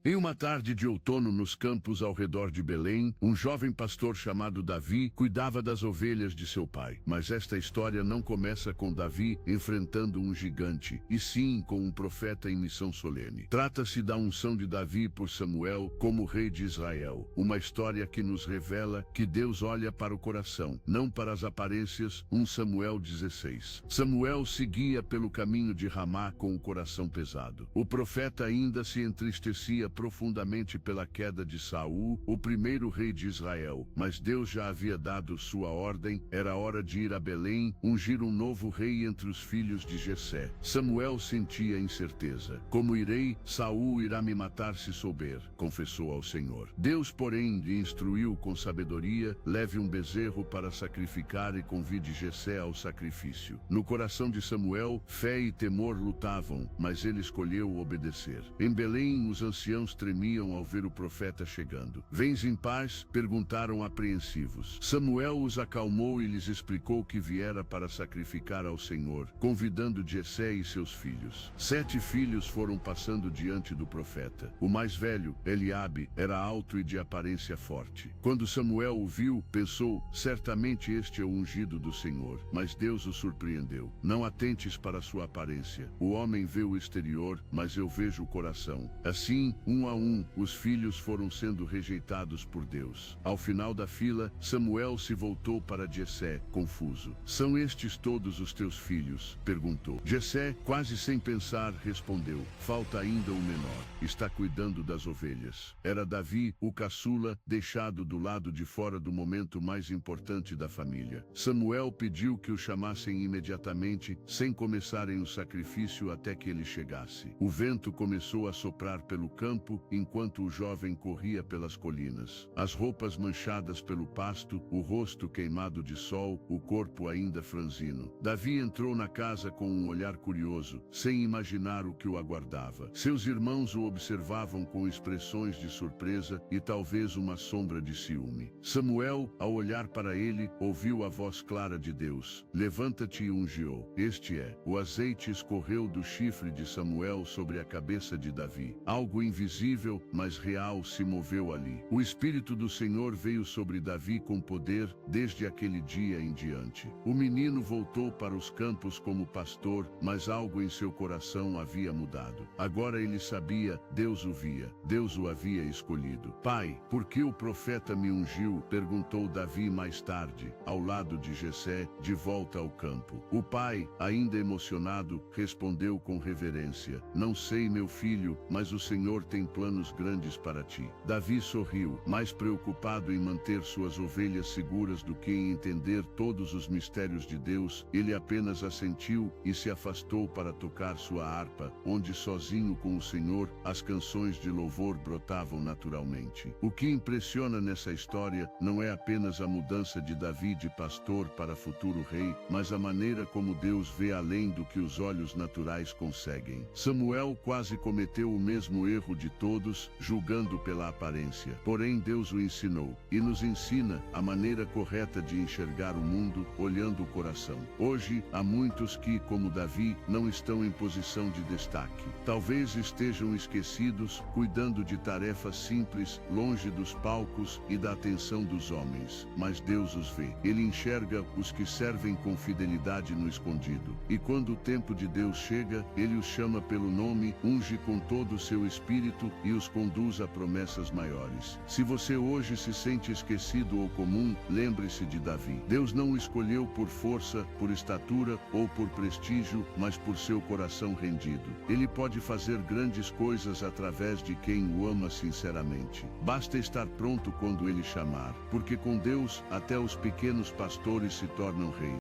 Em uma tarde de outono nos campos ao redor de Belém, um jovem pastor chamado Davi cuidava das ovelhas de seu pai. Mas esta história não começa com Davi enfrentando um gigante, e sim com um profeta em missão solene. Trata-se da unção de Davi por Samuel como rei de Israel. Uma história que nos revela que Deus olha para o coração, não para as aparências. 1 Samuel 16. Samuel seguia pelo caminho de Ramá com o coração pesado. O profeta ainda se entristecia profundamente pela queda de Saul, o primeiro rei de Israel, mas Deus já havia dado sua ordem. Era hora de ir a Belém, ungir um novo rei entre os filhos de Jessé. Samuel sentia incerteza. Como irei? Saul irá me matar se souber, confessou ao Senhor. Deus, porém, lhe instruiu com sabedoria: leve um bezerro para sacrificar e convide Jessé ao sacrifício. No coração de Samuel, fé e temor lutavam, mas ele escolheu obedecer. Em Belém, os anciãos tremiam ao ver o profeta chegando. Vens em paz? Perguntaram apreensivos. Samuel os acalmou e lhes explicou que viera para sacrificar ao Senhor, convidando Jessé e seus filhos. 7 filhos foram passando diante do profeta. O mais velho, Eliabe, era alto e de aparência forte. Quando Samuel o viu, pensou: certamente este é o ungido do Senhor. Mas Deus o surpreendeu. Não atentes para sua aparência. O homem vê o exterior, mas eu vejo o coração. Assim, um a um, os filhos foram sendo rejeitados por Deus. Ao final da fila, Samuel se voltou para Jessé, confuso. São estes todos os teus filhos? Perguntou. Jessé, quase sem pensar, respondeu: falta ainda o menor. Está cuidando das ovelhas. Era Davi, o caçula, deixado do lado de fora do momento mais importante da família. Samuel pediu que o chamassem imediatamente, sem começarem o sacrifício até que ele chegasse. O vento começou a soprar pelo campo enquanto o jovem corria pelas colinas. As roupas manchadas pelo pasto, o rosto queimado de sol, o corpo ainda franzino. Davi entrou na casa com um olhar curioso, sem imaginar o que o aguardava. Seus irmãos o observavam com expressões de surpresa e talvez uma sombra de ciúme. Samuel, ao olhar para ele, ouviu a voz clara de Deus: levanta-te e ungiu. Este é. O azeite escorreu do chifre de Samuel sobre a cabeça de Davi. Algo invisível, mas real, se moveu ali. O Espírito do Senhor veio sobre Davi com poder desde aquele dia em diante. O menino voltou para os campos como pastor, mas algo em seu coração havia mudado. Agora ele sabia: Deus o via. Deus o havia escolhido. Pai, por que o profeta me ungiu? Perguntou Davi mais tarde, ao lado de Jessé, de volta ao campo. O pai, ainda emocionado, respondeu com reverência: não sei, meu filho, mas o Senhor tem planos grandes para ti. Davi sorriu, mais preocupado em manter suas ovelhas seguras do que em entender todos os mistérios de Deus. Ele apenas assentiu e se afastou para tocar sua harpa, onde sozinho com o Senhor, as canções de louvor brotavam naturalmente. O que impressiona nessa história não é apenas a mudança de Davi de pastor para futuro rei, mas a maneira como Deus vê além do que os olhos naturais conseguem. Samuel quase cometeu o mesmo erro de todos, julgando pela aparência. Porém, Deus o ensinou, e nos ensina, a maneira correta de enxergar o mundo, olhando o coração. Hoje, há muitos que, como Davi, não estão em posição de destaque. Talvez estejam esquecidos, cuidando de tarefas simples, longe dos palcos e da atenção dos homens. Mas Deus os vê. Ele enxerga os que servem com fidelidade no escondido. E quando o tempo de Deus chega, Ele os chama pelo nome, unge com todo o seu Espírito e os conduz a promessas maiores. Se você hoje se sente esquecido ou comum, lembre-se de Davi. Deus não o escolheu por força, por estatura ou por prestígio, mas por seu coração rendido. Ele pode fazer grandes coisas através de quem o ama sinceramente. Basta estar pronto quando Ele chamar, porque com Deus até os pequenos pastores se tornam reis.